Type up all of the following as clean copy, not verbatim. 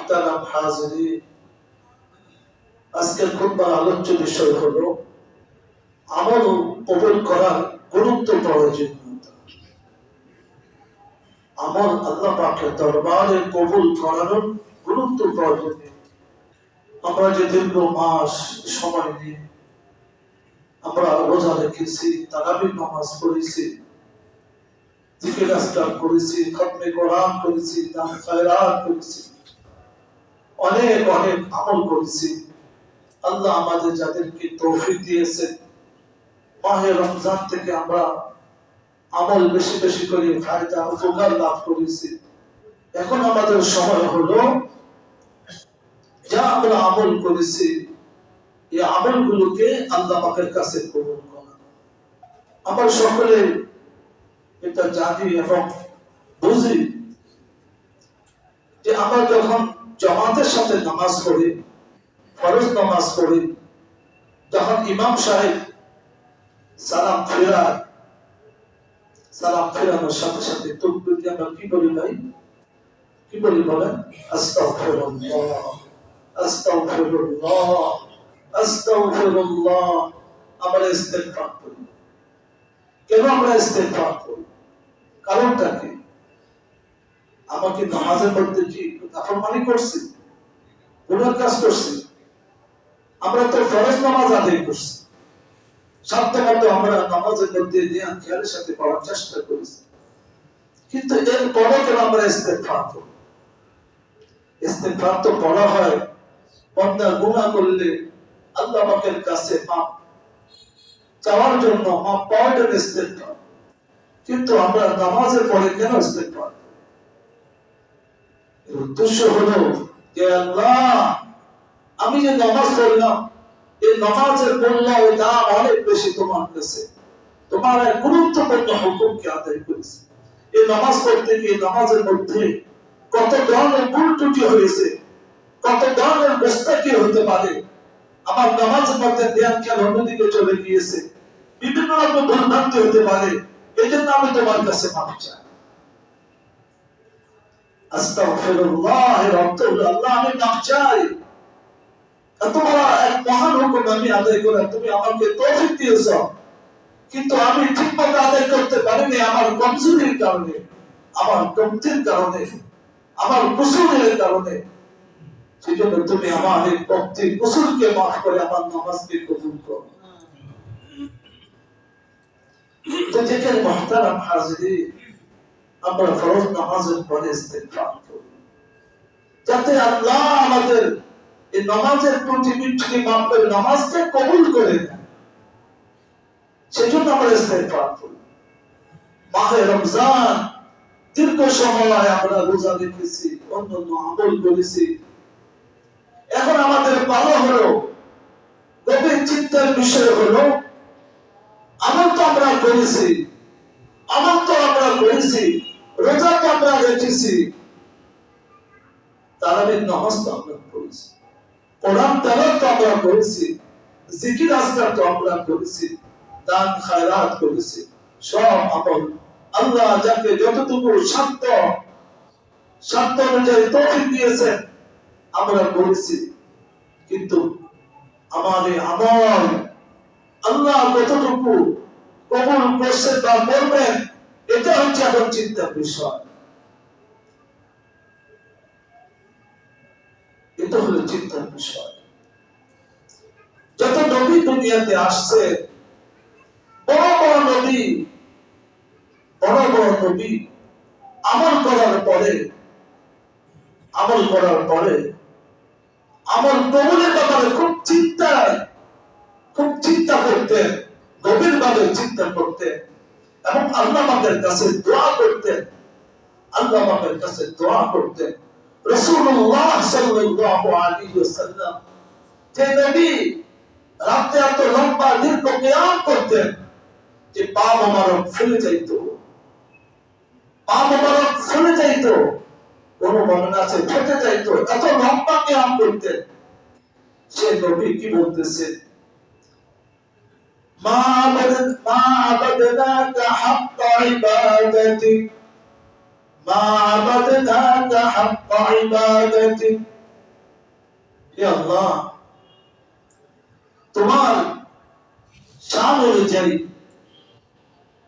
মুহতারাম হাজিরিন, আজকের খুতবার আলোচ্য বিষয় হলো আমল কবুল করার গুরুত্ব প্রয়োজনীয়তা। আমল আল্লাহ পাকের দরবারে কবুল করার গুরুত্ব প্রয়োজনীয়। আমরা যে দীর্ঘ মাস সময় নিয়ে আমরা রোজা রেখেছি, তারাবির নামাজ পড়েছি, জিকির আজকার করেছি, খতমে কোরআন করেছি, দান খায়রাত করেছি, অনেক অনেক আমল করেছি। আল্লাহ আমাদের যাদেরকে তৌফিক দিয়েছেন, মাহে রমজান থেকে আমরা আমল বেশি বেশি করে ফায়দা উপকার লাভ করেছি। এখন আমাদের সময় হলো যা আমরা আমল করেছি এই আমলগুলোকে আল্লাহ পাকের কাছে কবুল করা। আমরা সকলে এটা জানি এবং বুঝি যে আমরা যখন জামাতের সাথে নামাজ পড়ি, ফরজ নামাজ পড়ি, তখন ইমাম সাহেব সালাম ফেরায়, সালাম ফেরানোর সাথে সাথে তাকবীর দিয়ে আমরা কি বলি ভাই? কি বলি বলেন? আস্তাগফিরুল্লাহ, আস্তাগফিরুল্লাহ, আস্তাগফিরুল্লাহ। আমরা ইস্তেগফার করি। কেন আমরা ইস্তেগফার করি? কারণটা কি? আমাকে নামাজের মধ্যে কি নাফরমানি করছি, গুনাহ কাজ করছি? আমরা তো ফরজ নামাজ আদায় করছি, সাধ্যমতো আমরা নামাজের মধ্যে নিয়াত খেয়ালের সাথে পড়ার চেষ্টা করেছি, কিন্তু এর পরে কেন আমরা ইস্তেগফার করি? ইস্তেগফার তো পড়া হয় বান্দা গুনাহ করলে আল্লাহ পাকের কাছে মাপ চাওয়ার জন্য, মাপ পাওয়ার জন্য ইস্তেগফার। কিন্তু আমরা নামাজের পরে কেন ইস্তেগফার? এর উদ্দেশ্য হলো যে আল্লাহ, আমি যে নামাজ পড়লাম এই নামাজের মূল্য ও দাম অনেক বেশি তোমার কাছে। তোমার এক গুরুত্বপূর্ণ হুকুমকে আদায় করেছে। এই নামাজ পড়তে গিয়ে নামাজের মধ্যে কত ধরনের ভুল ত্রুটি হয়েছে, কত ধরনের গোস্তাকি হতে পারে। আমার নামাজের মধ্যে ধ্যান খেয়াল অন্যদিকে চলে গিয়েছে, বিভিন্ন রকম ভুলভ্রান্তি হতে পারে। এই জন্য আমি তোমার কাছে মাফ চাই। আস্তাগফিরুল্লাহ, এর অর্থ হলো আল্লাহ আমি মাফ চাই। তোমার এক মহান হুকুম আমি আদায় করে তুমি আমাকে তৌফিক দিয়েছ, কিন্তু আমি ঠিকমতো আদায় করতে পারিনি আমার কমজোরির কারণে, আমার কমতির কারণে, আমার কুসুরের কারণে। সেজন্য তুমি আমার এই কমতির কুসুরকে মাফ করে আমার নামাজকে কবুল করো। তো যেখানে মুহতারাম হাজিরিন, আমরা ফরজ নামাজের পরে ইস্তেগফার করি যাতে আল্লাহ আমাদের এই নামাজের ত্রুটি বিচ্যুতি মাফ করে নামাজকে কবুল করে নেন। সেজন্য আমরা ইস্তেগফার করি। মাহে রমজান দীর্ঘ সময় আমরা রোজা রেখেছি, অন্যান্য আমল করেছি। এখন আমাদের পালা হলো, গভীর চিন্তার বিষয় হলো, আমল তো আমরা করেছি, আমল তো আমরা করেছি, রোজা তো আমরা রেখেছি, তারাবির নামাজ তো আমরা পড়েছি, কোরআন তেলাওয়াত তো আমরা করেছি, জিকির আজকার তো আমরা করেছি, দান খায়রাত করেছি। সব আমল আল্লাহ যাকে যতটুকু সাধ্য অনুযায়ী তৌফিক দিয়েছেন আমরা করেছি। কিন্তু আমার এই আমল আল্লাহ কতটুকু কবুল করছেন বা করবেন, এটা হচ্ছে এখন চিন্তার বিষয়। এটা হলো চিন্তার বিষয়। যত নবী দুনিয়াতে আসছে, বড় বড় নবী আমল করার পরে আমল কবুলের ব্যাপারে খুব চিন্তা করতেন, গভীরভাবে চিন্তা করতেন এবং আল্লাহ পাকের কাছে দোয়া করতেন। রাসূলুল্লাহ সাল্লাল্লাহু আলাইহি ওয়াসাল্লাম যে নবী রাতে এত লম্বা দীর্ঘ কিয়াম করতেন যে পা মোবারক ফুলে যাইতো, কোন বর্ণনা আছে ফেটে যাইতো, এত লম্বা কিয়াম করতেন। সে নবী কি বলতেছে? মা আবাদনাকা হাক্কা ইবাদাতি, মা আবাদনাকা হাক্কা ইবাদাতি হে আল্লাহ, তোমার শান অনুযায়ী,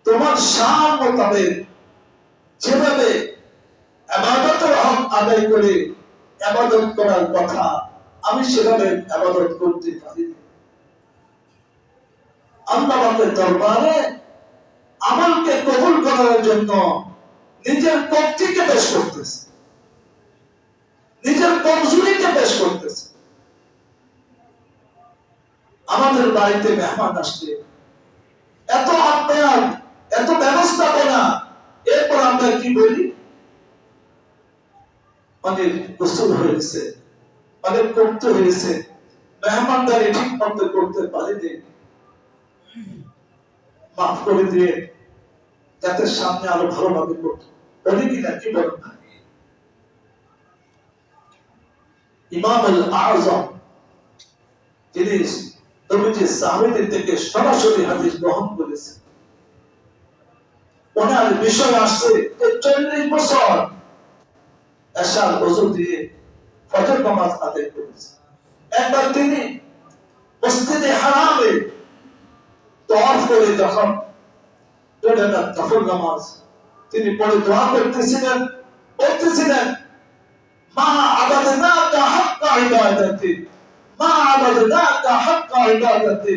তোমার শান মোতাবেক যেভাবে ইবাদতের হক আদায় করে ইবাদত করার কথা, আমি সেভাবে ইবাদত করতে পারি। আল্লাহ পাকের দরবারে আমলকে কবুল করার জন্য নিজের কর্তৃকে পেশ করতেছে, নিজের কমজোরিকে পেশ করতেছে। আমাদের বাড়িতে মেহমান আসলে এত আপ্যায়ন, এত ব্যবস্থাপনা, এরপর আমরা কি বলি? অনেক গোসল হয়েছে, অনেক করতে হয়েছে, মেহমানদারি ঠিক মতো করতে পারিনি, মাফ করে দিয়ে যাতে সামনে আরো ভালোভাবে করতে বলি কিনা, কি বলেন না? ইমাম আল আযম তিনি নবীজি সাহাবীদের থেকে সরাসরি হাদিস গ্রহণ করেছেন। ওনার বিষয় আসছে 40 বছর এশার ওযু দিয়ে ফজর নামাজ আদায় করেছেন। একবার তিনি মসজিদে হারামে তওয়াফ করে যখন নফল নামাজ তিনি পড়ে দোয়া করতেছিলেন, বলতেছিলেন, মা আবাদনাকা হাক্কা ইবাদাতি, মা আবাদনাকা হাক্কা ইবাদাতি,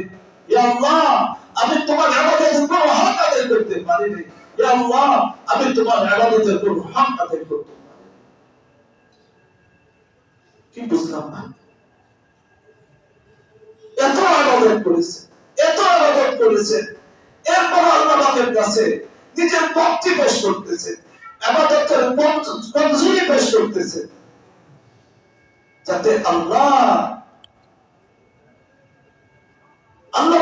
ইয়া আল্লাহ, আমি তোমার ইবাদতের পুরো হক আদায় করতে পারিনি। ইয়া আল্লাহ, আমি তোমার ইবাদতের পুরো হক আদায় করতে পারিনি। কি বুঝলাম না? এত ইবাদত করেছে, এত ইবাদত করেছে, এরপর আল্লাহ পাকের কাছে নিজের ভক্তি পেশ করতেছে, ইবাদতের কমজোরি পেশ করতেছে, যাতে আল্লাহ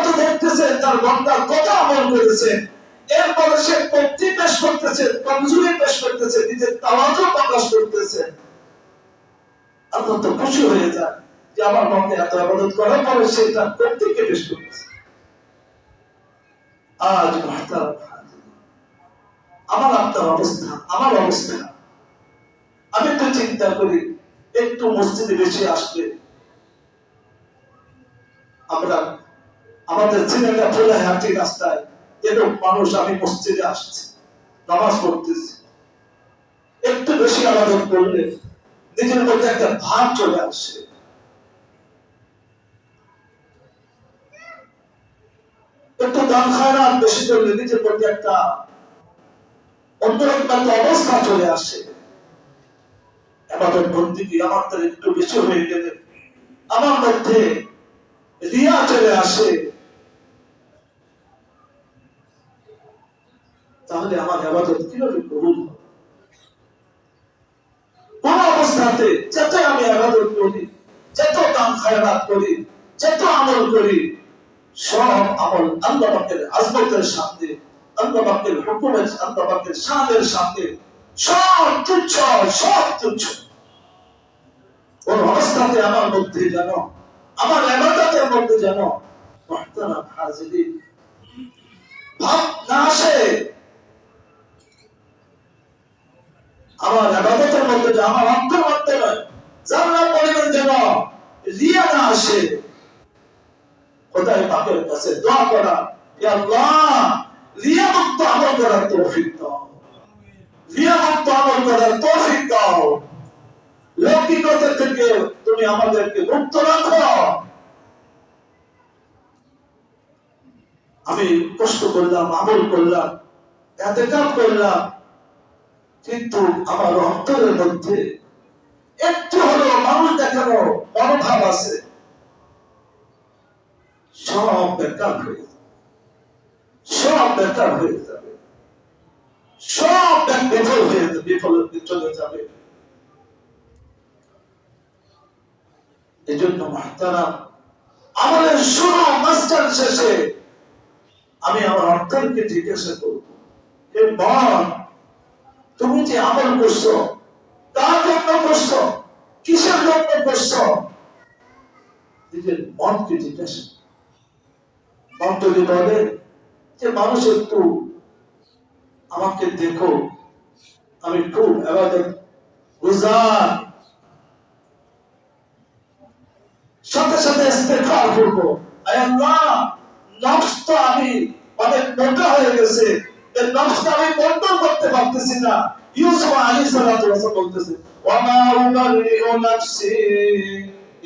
তো দেখতেছেন তার বান্দা কত আমল করেছে, এরপরে সে ভক্তি পেশ করতেছে, কমজোরি পেশ করতেছে, নিজের তাওয়াজু প্রকাশ করতেছে। আল্লাহ তো খুশি হয়ে যায় যে আমার বান্দা এত ইবাদত করার পরে সে তার ভক্তিকে পেশ করতেছে। আজ মুহতারাম আমার আপনার অবস্থা, আমার অবস্থা, আমি তো চিন্তা করি একটু মসজিদে বেশি আসলে আমরা আমাদের ছেলেরা চলে হাঁটি রাস্তায়, এরকম মানুষ আমি মসজিদে আসছি, নামাজ পড়তেছি, একটু বেশি ইবাদত করলে নিজের মধ্যে একটা ভাব চলে আসে। একটু দান খায়রাত বেশি করলে নিজের মধ্যে একটা অন্যরকম একটা অবস্থা চলে আসে। ইবাদত বন্দেগী আমার তো একটু বেশি হয়ে গেলে আমার মধ্যে রিয়া চলে আসে। তাহলে আমার ইবাদত কিভাবে কবুল হবে? কোন অবস্থাতে যত আমি ইবাদত করি, যত দান খায়রাত করি, যত আমল করি, সব আমল আল্লাহ পাকের আযমতের সামনে, আল্লাহ পাকের হুকুমের, আল্লাহ পাকের শানের সামনে সব তুচ্ছ, সব তুচ্ছ। কোন অবস্থাতে আমার মধ্যে যেন, আমার ইবাদতের মধ্যে যেন মুহতারাম হাজিরিন ভাব না আসে, আমার ইবাদতের মধ্যে যেন, আমার অন্তর মধ্যে জান্নাত পরিমাণ যেন রিয়া না আসে। খোদায়ে পাকের কাছে দোয়া করা, ইয়া আল্লাহ, রিয়া মুক্ত আমল করার তৌফিক দাও, রিয়া মুক্ত আমল করার তৌফিক দাও, লৌকিকতা থেকে তুমি আমাদেরকে মুক্ত রাখো। আমি কষ্ট করলাম, আমল করলাম, ইতিকাফ করলাম, কিন্তু আমার অন্তরের মধ্যে একটু হলেও মানুষ দেখানো মনোভাব আছে, সব বেকার হয়ে যাবে, সব বেকার হয়ে যাবে, সব বিফল হয়ে যাবে, বিফল চলে যাবে। এজন্য মুহতারাম আমলের শুরু মাস্টার শেষে আমি আমার অন্তরকে জিজ্ঞাসা করব, হে মন, তুমি যে আমল করছো কার জন্য করছো, কিসের জন্য করছো? নিজের মনকে জিজ্ঞাসা। মন যদি বলে যে মানুষ একটু আমাকে দেখো, আমি খুব ইবাদত গুজার, সাথে সাথে ইস্তেগফার করব, আয় আল্লাহ নফস তো আমি অনেক মোটা হয়ে গেছে, এই নফসটা আমি কন্ট্রোল করতে পারতেছি না। ইউসুফ আলাইহিস সালাতু ওয়াসালাম বলতেছে ওয়া মা উবারিউ নাফসি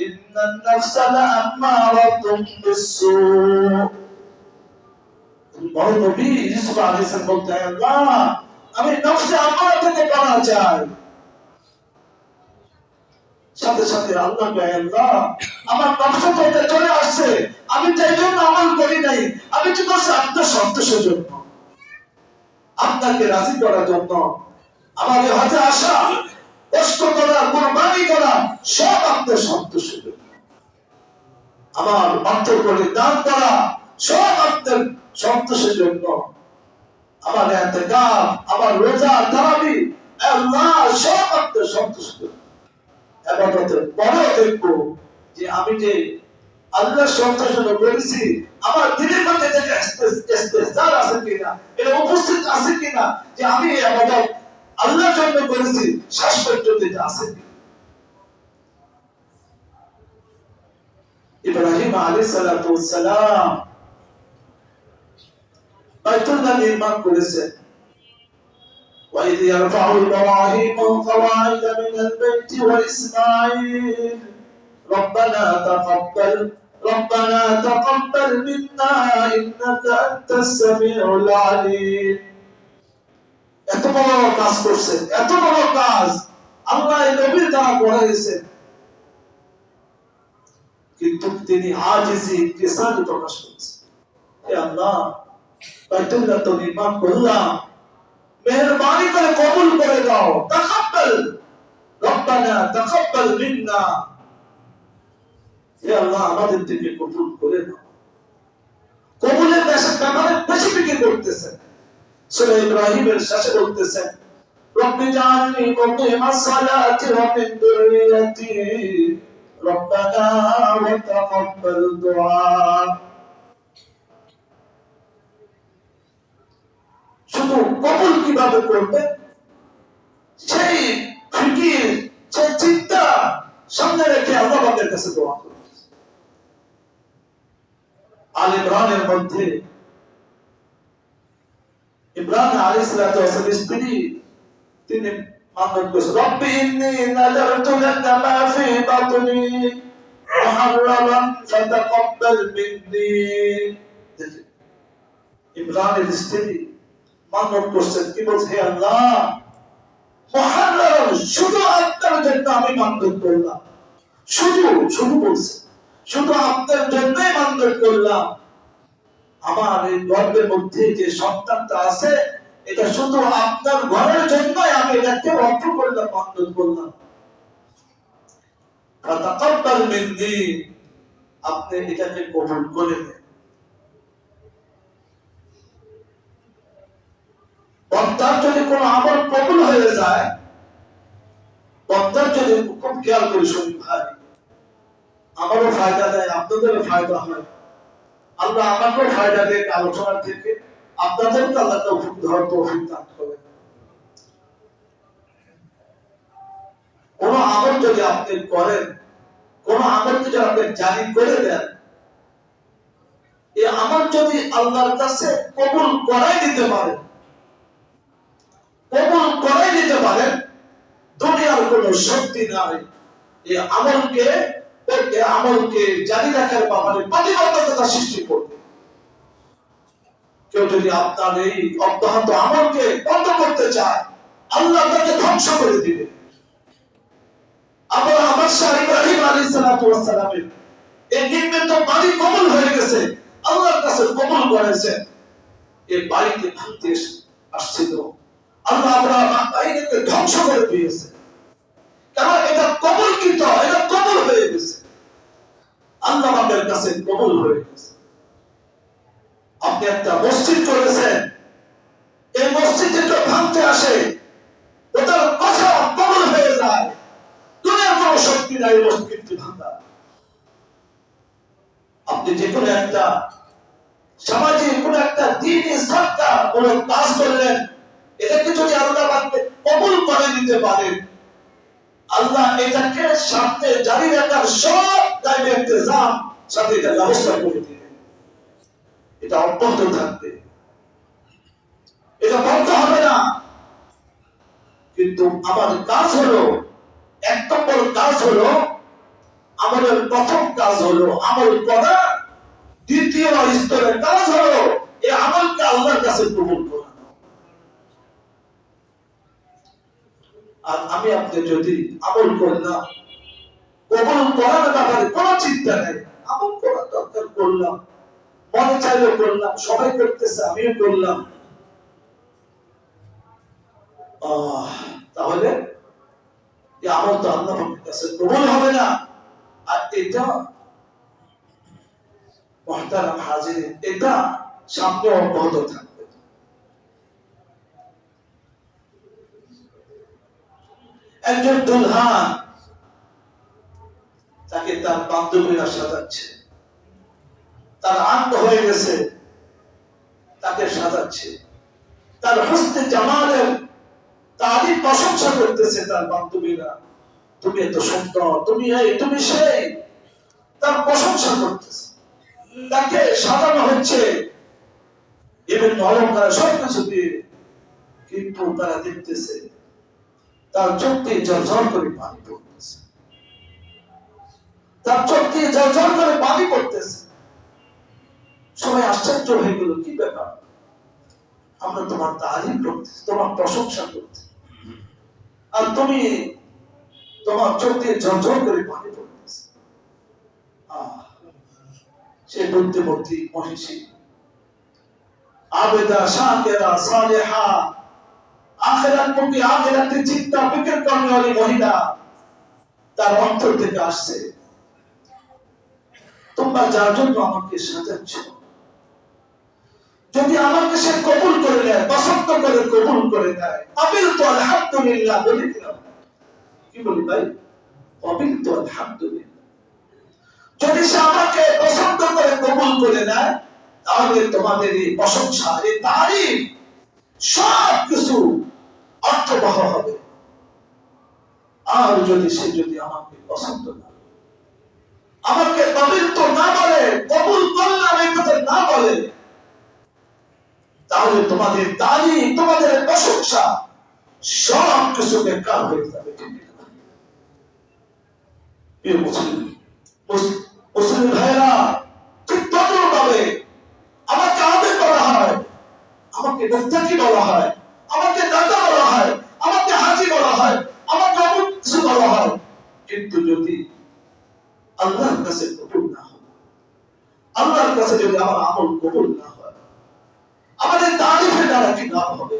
ইন্নান নাফসা লাআম্মারাতুম বিসসু। বড় নবী ইউসুফ আলাইহিস সালাম বলতে আল্লাহ আমি নফসে আম্মারা থেকে পানা চাই। সাথে সাথে আল্লাহ আল্লাহ আমার নফস থেকে চলে আসছে, আমি তাই জন্য আমল করি নাই, আমি তো করছি আপনার সন্তোষের জন্য, আপনাকে রাজি করার জন্য। আমাকে হাতে আসা, কষ্ট করা, কুরবানি করা সব আপনার সন্তোষের জন্য। আমার অন্তর করে দান করা সব আপনার সন্তোষের জন্য। আমার ইতিকাফ, আমার রোজা, তারাবি আল্লাহ সব আপনার সন্তোষের জন্য। ইবাদতের পরেও দেখব যে আমি যে আল্লাহর সন্তোষ করেছি, আমার দিলের মধ্যে যেটা ইস্তেজার আছে কিনা, এটা উপস্থিত আছে কিনা, যে আমি এই ইবাদত আল্লাহর জন্য করেছি, শেষ পর্যন্ত এটা আছে কিনা। ইব্রাহিম আলাইহিস সালাতু ওয়াস সালাম বাইতুল্লাহ নির্মাণ করেছেন। وإذ يرفع إبراهيم القواعد من البيت وإسماعيل ربنا تقبل منا إنك أنت السميع العليم। এত বড় কাজ করছেন, এত বড় কাজ আল্লাহ এই নবীর দ্বারা করাইছেন, কিন্তু তিনি আজিজি কিসানি প্রকাশ করেছেন। হে আল্লাহ বাইতুল্লাহ তো নির্মাণ করলাম, মেহেরবানি করে কবুল করে দাও। তাকাব্বাল রব্বানা তাকাব্বাল মিন্না, হে আল্লাহ আমাদের থেকে কবুল করে নাও। কবুলের ব্যাপারে বেশি ফিকির করতেছেন। সূরা ইব্রাহিমের শেষে বলতেছেন রব্বি জাআলনি মুকিমাস সালাতি ওয়া মিন যুররিয়্যাতি রব্বানা ওয়া তাকাব্বাল দুআ। শুধু কবুল কিভাবে করবে সেই ফিকির, সেই চিন্তা সামনে রেখে আল্লাহ পাকের কাছে দোয়া করবে। আল ইমরানের মধ্যে ইব্রাহিম আলাইহিস সালাতু ওয়াস সালামের স্ত্রী তিনি মানব করেছেন রব্বি ইন্নী নাযারতু লাকা মা ফি বাতনি মুহাররামান ফাতাকাব্বাল মিন্নী। ইব্রাহিমের স্ত্রী মানব করছেন কি বলছে, হে আল্লাহ মুহাররাম শুধু আপনার জন্য আমি মানব করলাম, শুধু বলছে শুধু আপনার জন্যই মানব করলাম। আমার এই গর্ভের মধ্যে যে সন্তানটা আছে এটা শুধু আপনার ঘরের জন্যই আমি এটাকে অর্থ করলাম, মানব করলাম। ফাতাকাব্বাল মিন্নী, আপনি এটাকে কবুল করে নেন। বন্দার যদি কোন আমল কবুল হয়ে যায়, বন্দার যদি খুব খেয়াল করে শুনি ভাই, আমারও ফায়দা দেয়, আপনাদেরও ফায়দা হয়, আল্লাহ আমাকেও ফায়দা দেয় আলোচনা থেকে, আপনাদেরকে আল্লাহ তৌফিক দান করেন। কোন আমল যদি আপনি করেন, কোন আমল যদি আপনি জারি করে দেন, এই আমল যদি আল্লাহর কাছে কবুল করাই দিতে পারেন, দুনিয়ার কোন শক্তি নাই এই আমলকে জারি রাখার ব্যাপারে প্রতিবদ্ধকতা সৃষ্টি করবে। কেউ যদি আপনার এই অব্যাহত আমলকে বন্ধ করতে চায়, আল্লাহ তাকে ধ্বংস করে দিবে। আবার আমার শাহ ইব্রাহিম আলাইহিস সালাতু ওয়াস সালামের এই নির্মিত বাড়ি কবুল হয়ে গেছে, আল্লাহর কাছে কবুল করেছে। এই বাড়িতে ভাঙতে আসছিল, আল্লাহ বাড়িকে ধ্বংস করে দিয়েছে, কারণ এটা কবুলকৃত, এটা কবুল হয়ে গেছে, আল্লাহ পাকের কাছে কবুল হয়ে গেছে। আপনি একটা মসজিদ করেছেন, এই মসজিদে কেউ ভাঙতে আসে, ওটার কথা কবুল হয়ে যায়, দুনিয়ার কোনো শক্তি নাই মসজিদকে ভাঙা। আপনি যে কোনো একটা সামাজিক কোন একটা দ্বীনি সত্তা কোন কাজ করলেন, এটাকে যদি আল্লাহ পাক কবুল করে নিতে পারেন, আল্লাহ এটাকে সামনে জারি রাখার সব দায়মে ইলতিজাম সাথে এটা ব্যবস্থা করে দিবেন। এটা অব্যাহত থাকবে, এটা বন্ধ হবে না। কিন্তু আমাদের কাজ হলো, এক নম্বর কাজ হলো, আমাদের প্রথম কাজ হলো আমল করা। দ্বিতীয় স্তরের কাজ হলো এই আমলকে আল্লাহর কাছে কবুল করা। আর আমি আপনি যদি আমল করলাম, কবুল করার ব্যাপারে কোনো চিন্তা নেই, আমল করার দরকার করলাম, মনে চাইলে করলাম, সবাই করতেছে আমিও করলাম, তাহলে এই আমল তো আল্লাহর কাছে কবুল হবে না। আর এটা মুহতারাম হাজিরিন, এটা সামনে অব্যাহত থাকবে। একজন দুলহান, তাকে তার বান্ধবীরা সাজাচ্ছে, তার আঙ্গ হয়ে গেছে, তাকে সাজাচ্ছে, তার হস্তে জামালের তারই প্রশংসা করতেছে তার বান্ধবীরা, তুমি এত সুন্দর, তুমি এই, তুমি সেই, তার প্রশংসা করতেছে। তাকে সাজানো হচ্ছে বিভিন্ন অলঙ্কার সবকিছু দিয়ে, কিন্তু তারা দেখতেছে তার চোখ দিয়ে ঝরঝর করে পানি পড়তেছে, তার চোখ দিয়ে ঝরঝর করে পানি পড়তেছে। সবাই আশ্চর্য হয়ে গেল, কি ব্যাপার, আমরা তোমার তারিফ করতেছি, তোমার প্রশংসা করতেছি, আর তুমি, তোমার চোখ দিয়ে ঝরঝর করে পানি পড়তেছে। সে বুদ্ধিমতী মহিষী, আবেদা, শাকিরা, সালেহা, আখিরাতমুখী, আখিরাতে চিন্তা ফিকির করনেওয়ালি মহিলা, তার অন্তর থেকে আসছে, তোমরা যার জন্য আমাকে সাজাচ্ছ, যদি আমাকে সে কবুল করে নেয়, পছন্দ করে কবুল করে নেয়, আবিল তো আলহামদুলিল্লাহ বলে দিলাম। কি বলি ভাই? আবিল তো আলহামদুলিল্লাহ। যদি সে আমাকে পছন্দ করে কবুল করে নেয়, তাহলে তোমাদের এই প্রশংসা, এই তারিফ সব কিছু অর্থবহ হবে। আর যদি সে আমাকে পছন্দ না, আমাকে কবিল তো না বলে, কবুল করলাম এই কথা না বলে, তাহলে তোমাদের তারিফ, তোমাদের প্রশংসা সব কিছু বেকার হয়ে যাবে। মুসলিম ভাইরা, ঠিক তদ্রুপভাবে আমাকে আবেগ বলা হয়, আমাকে মুত্তাকি বলা হয়, আমাকে দাদা বলা হয়, আমাকে হাজি বলা হয়, আমাকে অমুক কিছু বলা হয়, কিন্তু যদি আল্লাহর কাছে কবুল না হয়, আল্লাহর কাছে যদি আমার আমল কবুল না হয়, আমাদের তারিফের দ্বারা কি লাভ হবে,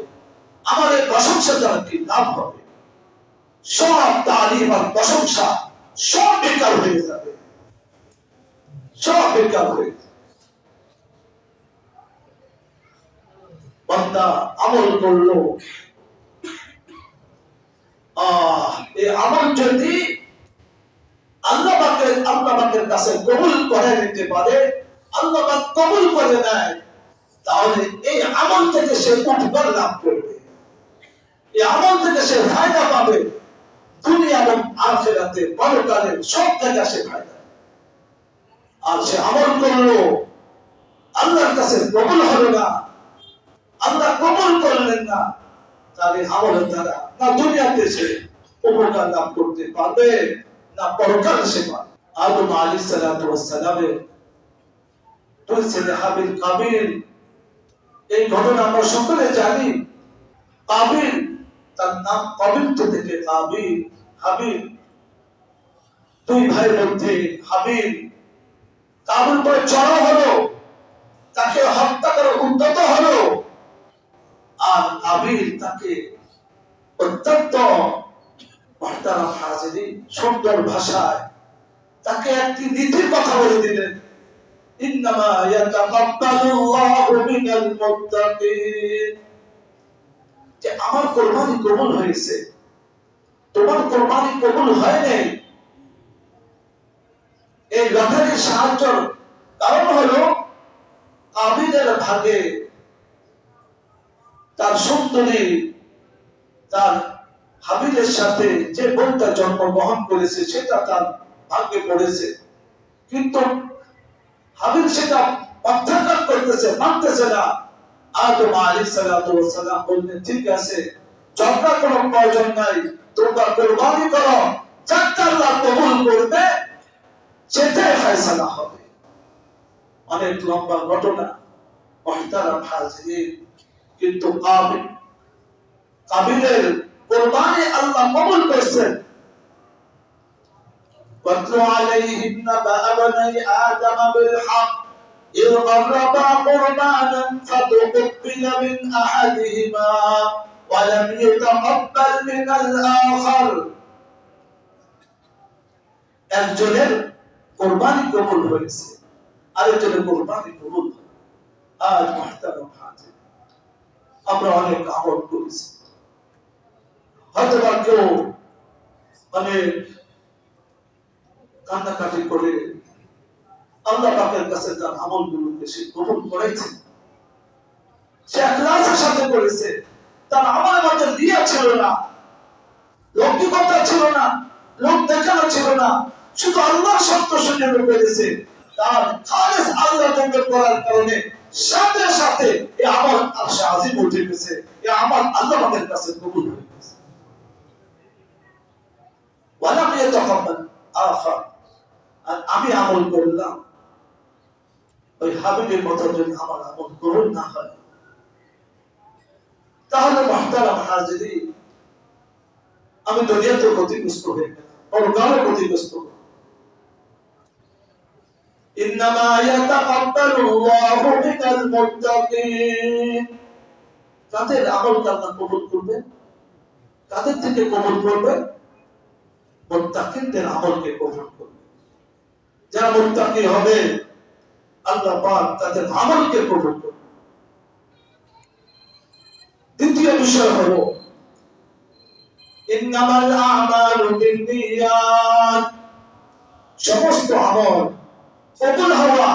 আমাদের প্রশংসা দ্বারা কি লাভ হবে? সব তারিফ আর প্রশংসা সব বেকার হয়ে যাবে, সব বেকার হয়ে যাবে। বান্দা আমল করলো, এই আমল যদি আল্লাহ পাকের কাছে কবুল করে নিতে পারে, আল্লাহ পাক কবুল করে নেয়, তাহলে এই আমল থেকে সে উপকার লাভ করবে, এই আমল থেকে সে ফায়দা পাবে, দুনিয়া এবং আখিরাতে, পরকালে সব জায়গায় সে ফায়দা। আর সে আমল করলো, আল্লাহর কাছে কবুল হলো না, আল্লাহ কবুল করলেন না, তাহলে আমলের দ্বারা না দুনিয়াতে সে উপকার লাভ করতে পারবে, না পরকালে সে পাবে। আদম আলাইহিস সালাতু ওয়াস সালামের দুই ছেলে হাবিল কাবিল, এই ঘটনা আমরা সকলে জানি। কাবিল, তার নাম কাবিল থেকে কাবিল, হাবিল, দুই ভাইয়ের মধ্যে হাবিল, কাবিল পরে চড়া হলো, তাকে হত্যা করে উদ্যত হলো, আর কাবিল তাকে অত্যন্ত মুহতারাম হাজিরিন সুন্দর ভাষায় তাকে একটি নীতির কথা বলে দিলেন, ইন্নামা ইয়াতাকাব্বালুল্লাহু মিনাল মুত্তাকিন, যে আমার কুরবানি কবুল হয়েছে, তোমার কুরবানি কবুল হয় নাই। এই লটারির সাহায্য কারণ হলো কাবিলের ভাগে তার সুন্দরী, তার হাবিলের সাথে যে বোনটা জন্মগ্রহণ করেছে সেটা তার ভাগ্যে পড়েছে, কিন্তু হাবিল সেটা অত্যাচার করতেছে, মানতেছে না। আদম আলাইহিস সালাম বললেন, ঠিক আছে, ঝগড়া কোনো প্রয়োজন নাই, তোমরা কুরবানি করো, যাকে আল্লাহ কবুল করবে সেটাই ফয়সালা হবে। অনেক লম্বা ঘটনা মুহতারাম হাজিরিন, কিন্তু কাবিলের কুরবানি আল্লাহ কবুল করেছেন। واتل عليهم نبأ بني آدم بالحق إذ قربا قربانا فتقبل من أحدهما ولم يتقبل من الآخر। একজনের কুরবানি কবুল হয়েছে, আরেকজনের কুরবানি কবুল হয়। আজ মুহতারাম হাজির, আমরা অনেক আমল করেছি, হয়তো বা কেউ অনেক কান্নাকাটি করে আল্লাহ পাকের কাছে তার আমলগুলোকে সে কবুল করেছে, সে ইখলাসের সাথে করেছে, তার আমলের মধ্যে রিয়া ছিল না, লৌকিকতা ছিল না, লোক দেখানো ছিল না, শুধু আল্লাহর সন্তুষ্টির জন্য করেছে। তার খালিস আল্লাহর জন্য করার কারণে সাথে সাথে এই আমল আরশে আজিম উঠে গেছে, এই আমল আল্লাহ পাকের কাছে কবুল হয়ে গেছে। ওয়ালাম ইয়াতাকাব্বাল আখার, আর আমি আমল করলাম, ওই হাবিবের মতো যদি আমার আমল কবুল না হয়, তাহলে মুহতারাম হাজিরিন, আমি দুনিয়াতে ক্ষতিগ্রস্ত হয়ে গেলাম, পরকালে ক্ষতিগ্রস্ত হব। ইন্নামা ইয়াতাকাব্বালুল্লাহু মিনাল মুত্তাকিন, কাদের আমল আল্লাহ কবুল করবেন, কাদের থেকে কবুল করবেন? মুত্তাকিনদের আমলকে কবুল করবেন। যারা মুত্তাকি হবে আল্লাহ পাক তাদের আমলকে কবুল করবেন। দ্বিতীয় বিষয় হলো ইন্নামাল আমালু বিন্নিয়াত, সমস্ত আমল কবুল হওয়া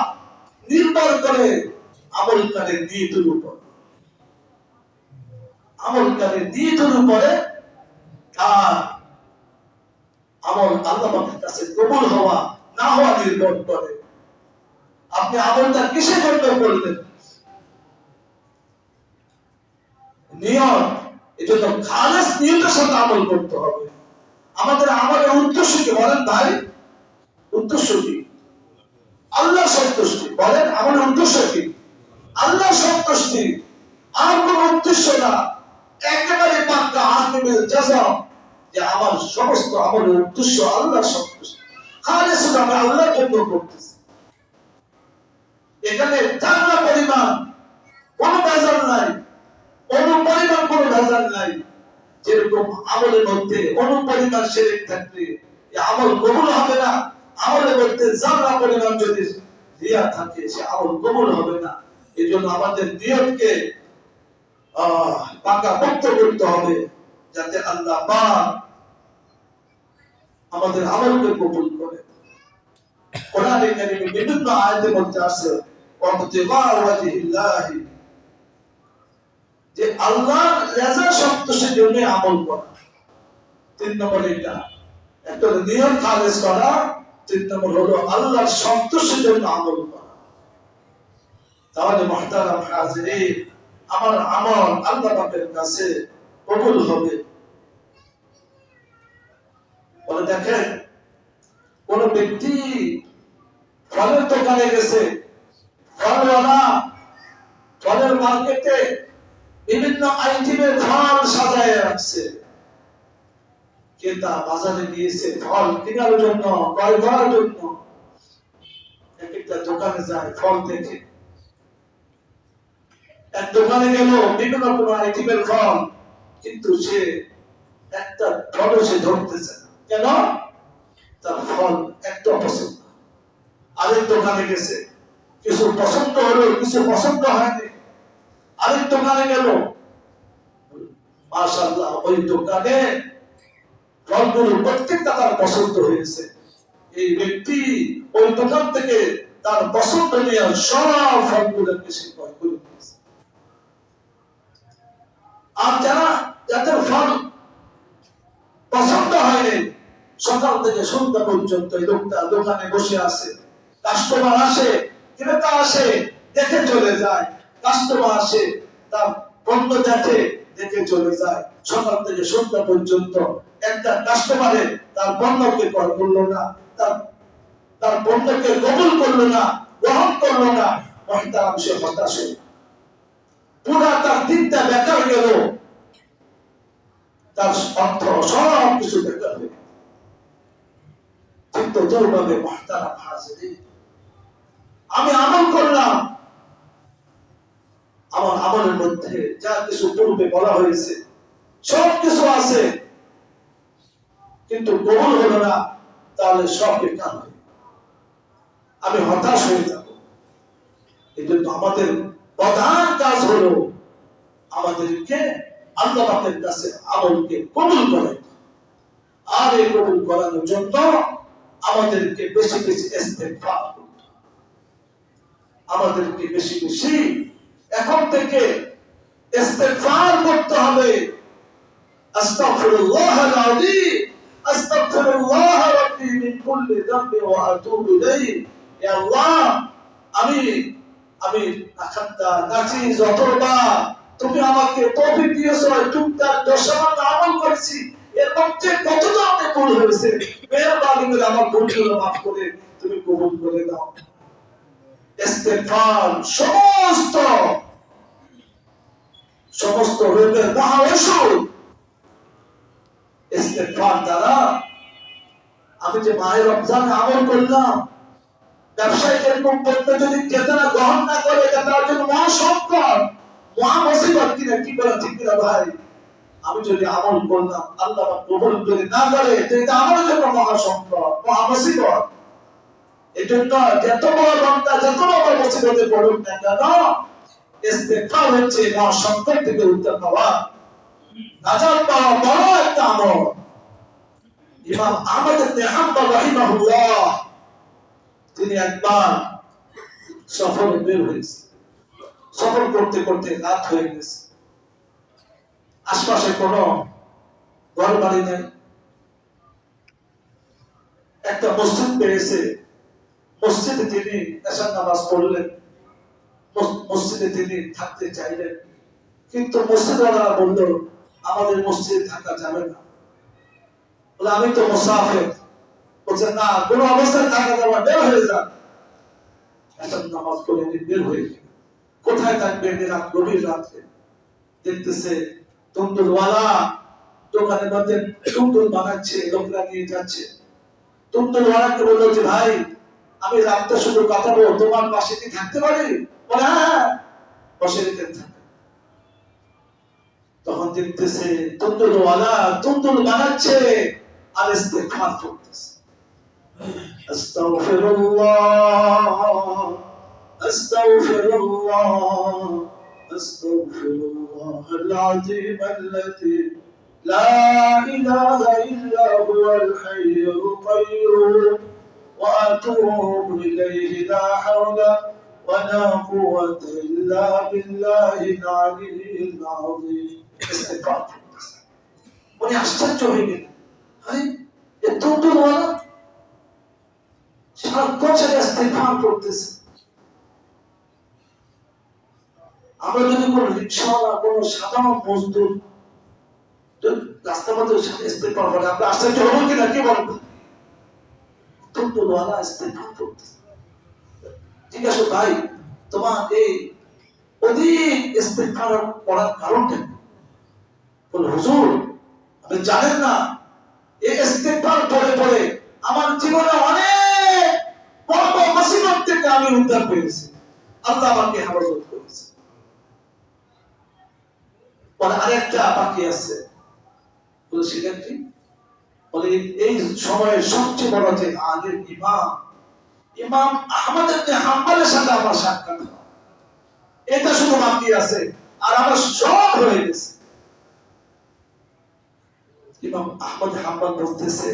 নির্ভর করে আমলকারীর নিয়তের উপর। আমলকারীর নিয়তের উপরে তার আমল আল্লাহ পাকের কাছে কবুল হওয়া না হওয়া নির্ভর করে। আপনি আমলটা কিসের জন্য করবেন? নিয়ত, এজন্য খালিস নিয়তের সাথে আমল করতে হবে। আমাদের আমলের উদ্দেশ্য কি বলেন ভাই? উদ্দেশ্য কি? আল্লাহ সন্তুষ্টি। বলেন আমাদের উদ্দেশ্য কি? আল্লাহ সন্তুষ্টি, আর কোন উদ্দেশ্য না। একেবারে পাক্কা আকিবেল জাযাম, যে আমার সমস্ত আমলের উদ্দেশ্য আল্লাহ সন্তুষ্টি, খালিস আমরা আল্লাহর জন্য করতেছি। এখানে জানা পরিমাণ কোন ভেজাল নাই, অনুপরিমাণ কোন ভেজাল নাই। যেরকম আমলের মধ্যে অনুপরিমাণ শিরক থাকলে এই আমল কবুল হবে না। আমলের মধ্যে জানা পরিমাণ যদি রিয়া থাকে সে আমল কবুল হবে না। এই জন্য আমাদের নিয়তকে পাকা পক্ত করতে হবে, যাতে আল্লাহ পাক আমাদের আমলকে কবুল করে। কোরআনে কারীমে বিভিন্ন আয়াতের মধ্যে আছে ওয়াবতিগা ওয়াজহিল্লাহি, যে আল্লাহর রাজা সন্তুষ্টির জন্য আমল করা। 3 নম্বর এটা, একটা নিয়ত খালিস করা, 3 নম্বর হলো আল্লাহর সন্তুষ্টির জন্য আমল করা। তাহলে মুহতারাম হাজিরিন, আমার আমল আল্লাহ পাকের কাছে কবুল হবে। বলে দেখেন, কোন ব্যক্তি ফলের দোকানে গেছে, ফলওয়ালা ফলের মার্কেটে বিভিন্ন আইটেমের ফল সাজায় রাখছে, ক্রেতা বাজারে গিয়েছে ফল কেনার জন্য, ক্রয় করার জন্য। এক একটা দোকানে যায় ফল দেখে, এক দোকানে গেল বিভিন্ন কোন আইটেমের ফল, কিন্তু সে একটা ফল সে ধরতেছে না। কেন? তার ফল একটা পছন্দ। আরেক দোকানে গেছে, কিছু পছন্দ হলো, কিছু পছন্দ হয়নি। আরেক দোকানে গেল, মাশাআল্লাহ ওই দোকানে ফলগুলো প্রত্যেকটা তার পছন্দ হয়েছে। এই ব্যক্তি ওই দোকান থেকে তার পছন্দ নিয়ে সব ফলগুলোকে সে ক্রয় করে নিয়েছে। আর যাদের ফল পছন্দ হয়নি, সকাল থেকে সন্ধ্যা পর্যন্ত এই লোকটা দোকানে বসে আছে, কাস্টমার আসে, ক্রেতা আসে, দেখে চলে যায়। কাস্টমার আসে, তার পণ্য দেখে চলে যায়। সকাল থেকে সন্ধ্যা পর্যন্ত একটা কাস্টমারে তার পণ্যকে ক্রয় করলো না, তার পণ্যকে কবুল করলো না, গ্রহণ করলো না, মহিতারাম সে হতাশ হয়ে পুরা তার দিনটা বেকার গেল, তার অর্থ সব কিছু বেকার হয়ে। ঠিক তো দুর্ভাবে মহিতারাম হাজির, আমি আমল করলাম, আমার আমলের মধ্যে যা কিছু পূর্বে বলা হয়েছে সব কিছু আছে, কিন্তু কবুল হলো না, তাহলে সব বেকার হবে, আমি হতাশ হয়ে যাব। এই জন্য আমাদের প্রধান কাজ হলো আমাদেরকে আল্লাহ পাকের কাছে আমলকে কবুল করে, আর এই কবুল করানোর জন্য আমাদেরকে বেশি বেশি ইস্তেগফার করতে হবে। আমাদেরকে বেশি বেশি এখন থেকে ইস্তেগফার করতে হবে। আস্তাগফিরুল্লাহাল আযীম, আস্তাগফিরুল্লাহ রাব্বি মিন কুল্লি যামবি ওয়া আতুবু ইলাইহি। ইয়া আল্লাহ, আমি নাখান্দা নাচি যতবার তুমি আমাকে তৌফিক দিয়েছো, টুকটাক দশমান আমল করেছি, এর মধ্যে কতটা আমি ভুল হয়েছে, মেহেরবানি করে আমার ভুলগুলো মাফ করে তুমি কবুল করে দাও। ইস্তেগফার সমস্ত রোগের মহা ঔষধ। ইস্তেগফার দ্বারা আমি যে মাহে রমজানে আমল করলাম, ব্যবসায়িক এরকম করতে যদি ক্রেতারা গ্রহণ না করে, এটা তার জন্য মহা সংকট, মহা মুসিবত। কিনা কি বলে ঠিক কিনা ভাই? আমি যদি আমল করলাম, আল্লাহ কবুল যদি না করে, এটা আমার জন্য মহা সংকট, মহা মুসিবত। এই জন্য যত বড় বান্দা যত বড় মুসিবতে পড়ুক না কেন, ইস্তেগফার হচ্ছে মহা সংকট থেকে উদ্ধার পাওয়া, নাজাত পাওয়া বড় একটা আমল। ইমাম আহমদ ইবনে হাম্বল রাহিমাহুল্লাহ তিনি একবার সফরে বের হয়েছে, সফর করতে করতে রাত হয়ে গেছে, আশপাশে কোনো ঘর বাড়ি নেই, একটা মসজিদ পেয়েছে, মসজিদে তিনি এশার নামাজ পড়লেন, মসজিদে তিনি থাকতে চাইলেন, কিন্তু মসজিদওয়ালারা বলল আমাদের মসজিদে থাকা যাবে না, বলে আমি তো মুসাফির, বলছে না কোন অবস্থায় থাকা যাবে, বের হয়ে যান। এশার নামাজ পড়ে বের হয়ে গেল, কোথায় থাকবেন রাত, গভীর রাত্রে দেখতেছে তুন্দুলওয়ালা দোকানের মধ্যে তুন্দুল বানাচ্ছে, লোকরা নিয়ে যাচ্ছে। তুন্দুলওয়ালাকে বললো যে ভাই আমি রাতটা শুধু কাটাবো, তোমার পাশে কি থাকতে পারি? বলে হ্যাঁ, বসে রেখে থাকে। তখন দেখতেছে তুন্দুলওয়ালা তুন্দুল বানাচ্ছে আর ইস্তেগফার করতেছে, আস্তাগফিরুল্লাহ আস্তাগফিরুল্লাহ আস্তাগফিরুল্লাহাল আযীম আল্লাযী লা ইলাহা ইল্লা হুয়াল হাইয়ুল কাইয়্যুম ওয়া আতুবু ইলাইহি লা হাওলা ওয়া লা কুওয়াতা ইল্লা বিল্লাহিল আলিয়্যিল আযীম। ইস্তেগফার করতেছে। উনি আশ্চর্য হয়ে গেলেন, আরে এ তুন্দুলওয়ালা সারাক্ষণ সে ইস্তেগফার করতেছে। আমরা যদি কোন রিকশাওয়ালা, কোন সাধারণ মজদুর রাস্তার মধ্যে ইস্তেগফার করে, আমরা আশ্চর্য হবো কিনা? কি বলবো? তুন্দুলওয়ালা ইস্তেগফার করতেছে। ঠিক আছে ভাই, তোমার এই অধিক ইস্তেগফার করার কারণটা কি? বলে হুজুর আপনি জানেন না, এই ইস্তেগফার পড়ে পড়ে আমার জীবনে অনেক বড় বড় মুসিবত থেকে আমি উদ্ধার পেয়েছি, আল্লাহ আমাকে হেফাজত করেছে। বলে আরেকটা বাকি আছে, বলে সেটা কি? বলে এই সময়ের সবচেয়ে বড় যে আলেম ইমাম আহমদ ইবনে হাম্বলের সাথে আমার সাক্ষাৎ, এটা শুধু বাকি আছে, আর আমার সব হয়ে গেছে। ইমাম আহমদ হাম্বল বলতেছে,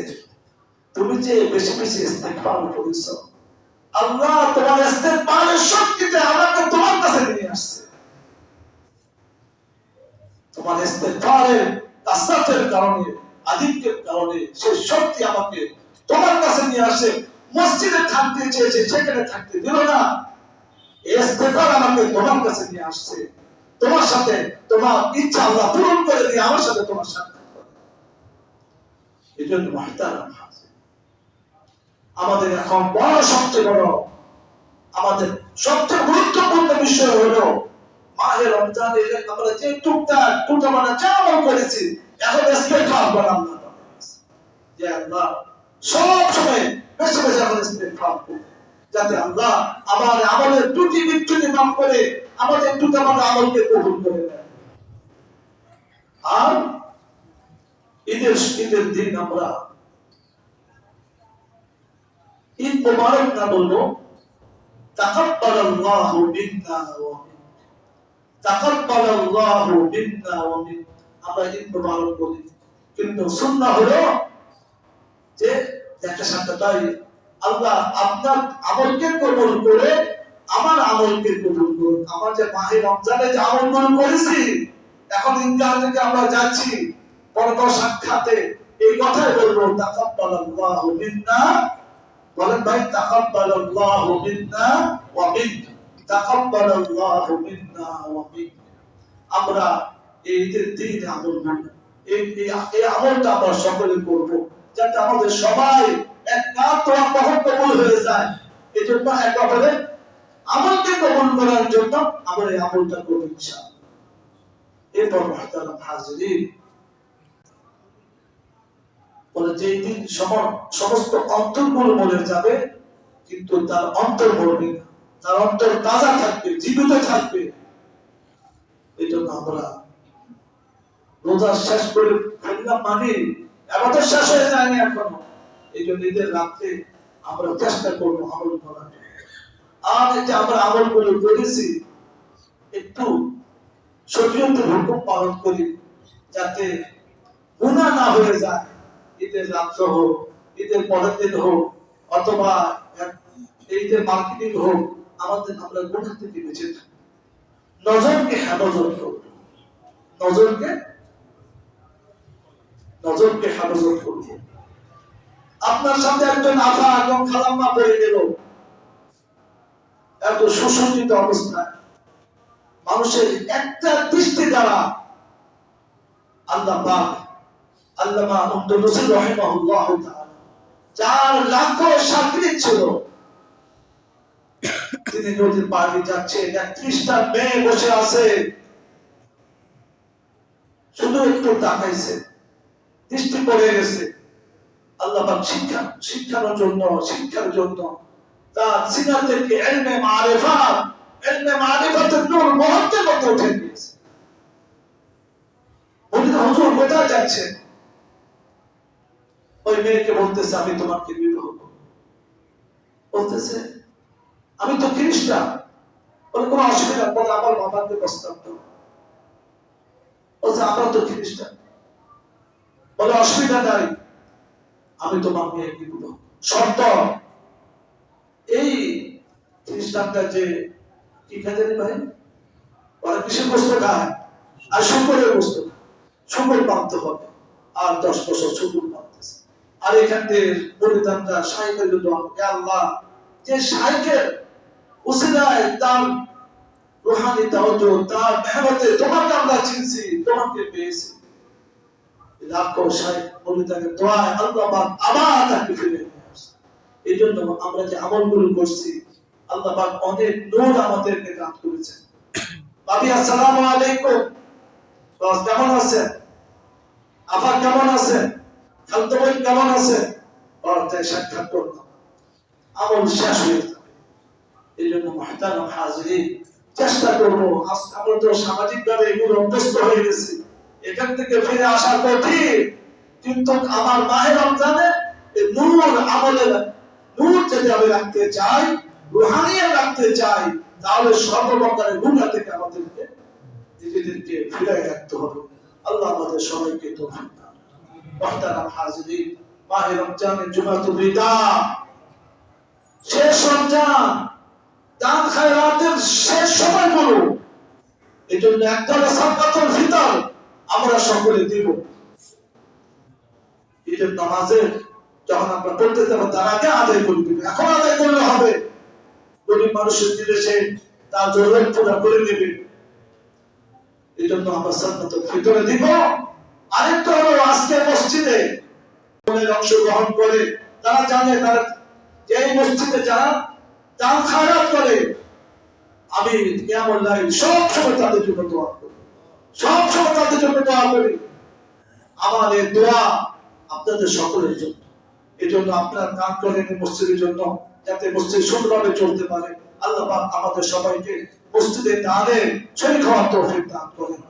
তুমি যে বেশি বেশি ইস্তেগফার করেছো, আল্লাহ তোমার ইস্তেগফারের শক্তিতে আমাকে তোমার কাছে নিয়ে আসছে। তোমার ইস্তেগফারের কাসরাতের কারণে, আধিক্যের কারণে সেই শক্তি আমাকে তোমার কাছে নিয়ে আসে। মসজিদে থাকতে চেয়েছে সেখানে থাকতে দিল না। ইস্তেগফার আমাকে তোমার কাছে নিয়ে আসছে, তোমার সাথে তোমার ইচ্ছা আল্লাহ পূরণ করে দিয়ে আমার সাথে তোমার সাক্ষাৎ করে। এই জন্য মুহতারাম হাজির, আমাদের এখন সবচেয়ে বড়, আমাদের সবচেয়ে গুরুত্বপূর্ণ বিষয় হলো মাহে রমজানে আমরা যে টুকটা মানে যা আমল করেছি এখন ইস্তেগফার করা আল্লাহ যে আল্লাহ সব সময় বেশি বেশি আমাদের ইস্তেগফার করব, যাতে আল্লাহ আমার আমলের ত্রুটি বিচ্যুতি মাফ করে আমাদের টুকটা মানে আমলকে কবুল করে নেয়। আর ঈদের দিন আমরা ঈদ মোবারক না বলবো, তাকাব্বালাল্লাহু মিন্না ওয়া মিনকুম, তাকাব্বালাল্লাহু মিন্না ওয়া মিনকুম, আমরা ঈদ মোবারক বলি, কিন্তু সুন্নাহ হলো যে একটা সাথে তাই আল্লাহ আপনার আমলকে কবুল করে আমার আমলকে কবুল করুন। আমার যে মাহে রমজানে যে আমলগুলো করেছি এখন ঈদগাহ থেকে আমরা যাচ্ছি পরপর সাক্ষাতে এই কথাই বলবো, তাকাব্বালাল্লাহু মিন্না, বলেন ভাই, তাকাব্বালাল্লাহু মিন্না ওয়া মিনকুম, তাকাব্বালাল্লাহু মিন্না ওয়া মিনকুম। আমরা এই ঈদের দিন আমল করব, এই আমলটা আমরা সকলে করব, যাতে আমাদের সবাই একমাত্র আমল কবুল হয়ে যায়। এই জন্য একেবারে আমলকে কবুল করার জন্য আমরা এই আমলটা করব ইনশাআল্লাহ। এরপর মুহতারাম হাজিরিন, বলে যে দিন সমস্ত অন্তরগুলো মরে যাবে কিন্তু তার অন্তর মরবে না, তার অন্তর তাজা থাকবে, জীবিত থাকবে। এই জন্য আমরা রোজা শেষ করে ফেললাম মানে আমাদের শেষ হয়ে যায়নি এখনো। এই জন্য ঈদের রাত্রে আমরা চেষ্টা করবো আমল করার। আর এই যে আমরা আমলগুলো করেছি একটু শরীয়তের হুকুম পালন করি, যাতে গুনাহ না হয়ে যায়। ঈদের রাত্র হোক, ঈদের পরের দিন হোক, অথবা ঈদের মার্কেটিং হোক, আমরা গুনাহ থেকে বেঁচে থাকি। নজরকে হেফাজত করব, নজরকে হেফাজত করব। আপনার সাথে একজন আফা এবং খালাম্মা পড়ে গেল এত সুসজ্জিত অবস্থায়, মানুষের একটা দৃষ্টি দ্বারা আল্লাহ পাক আল্লামা আব্দুল নসির রাহিমাহুল্লাহ তাআলা 4 লাখ সাকরি ছিল, তিনি নদীর পাড়ে যাচ্ছেন, 31টা মেয়ে বসে আছে, শুধু একটু তাকাইছে, দৃষ্টি পড়ে গেছে। আল্লাহ পাক শিক্ষার জন্য তার সিনা থেকে ইলমে মারিফাতের নূর মুহূর্তের মধ্যে উঠে গিয়েছে। বললেন হুজুর কোথায় যাচ্ছেন? ওই মেয়েকে বলতেছে আমি তোমাকে বিবাহ করব। বলতেছে আমি তো খ্রিস্টান। বলে কোনো অসুবিধা, বলে আমার বাবাকে প্রস্তাব দাও। বলছে আমরা তো খ্রিস্টান। বলে অসুবিধা নাই, আমি তোমার মেয়েকে বিবাহ। শর্ত এই খ্রিস্টানটা যে কি খায় জানি ভাই, ওরা কিসের বস্তু খায়? আর শুকরের বস্তু, শুকর পালতে হবে, আর 10 বছর শুকর পালতেছে। আর এখান থেকে পরিধানটা সাইকেল আল্লাহ যে সাইকেল উসিলায় তার রুহানি তাওয়াজ্জু, তার মেহনতে তোমাকে আমরা চিনছি, তোমাকে পেয়েছি। লাখো সাইকেল পরিধানের দোয়ায় আল্লাহ পাক আবার তাকে ফিরে নিয়ে আসে। এই জন্য আমরা যে আমলগুলো করছি আল্লাহ পাক অনেক নূর আমাদেরকে দান করেছেন। ভাবি আসসালামু আলাইকুম, বস কেমন আছেন? আপা কেমন আছেন? খালতো ভাই কেমন আছেন? তাই সাক্ষাৎ করলাম, আমল শেষ হয়ে যাবে। এই জন্য মুহতারাম হাজিরিন, চেষ্টা করবো। আমরা তো সামাজিক ভাবে এগুলো অভ্যস্ত হয়ে গেছি, এখান থেকে ফিরে আসা কঠিন, কিন্তু আমার মাহে রমজানে নূর আমলের নূর যদি আমি রাখতে চাই, রুহানিয়ত রাখতে চাই, তাহলে সর্বপ্রকারের গুনাহ থেকে আমাদেরকে নিজেদেরকে ফিরে রাখতে হবে। আল্লাহ আমাদের সবাইকে তৌফিক দান। মুহতারাম হাজিরিন, মাহে রমজানের জুমাতুল বিদা, শেষ রমজান, দান খায়রাতের শেষ সময়গুলো। এই জন্য একটা সাদকাতুল ফিতর আমরা সকলে দিব। ঈদের নামাজের যখন আমরা পড়তে যাবো তার আগে আদায় করে দিবে, এখন আদায় করলে হবে। গরিব মানুষের দিলে সে তার জরুরত পুরা করে নেবে, এই জন্য আমরা সাদকাতুল ফিতরে দিব। আরেকটা হলো আজকে মসজিদে অংশগ্রহণ করে তারা জানে তারা যে এই মসজিদে যারা দান খায়রাত করে, আমি কিয়ামুল লাইল সব সময় তাদের জন্য দোয়া করি, সব সময় তাদের জন্য দোয়া করি। আমার এই দোয়া আপনাদের সকলের জন্য। এই জন্য আপনার কাজ করেন মসজিদের জন্য, যাতে মসজিদ সুন্দরভাবে চলতে পারে। আল্লাহ পাক আমাদের সবাইকে মসজিদে দানে শরীক হওয়ার তৌফিক দান করেন।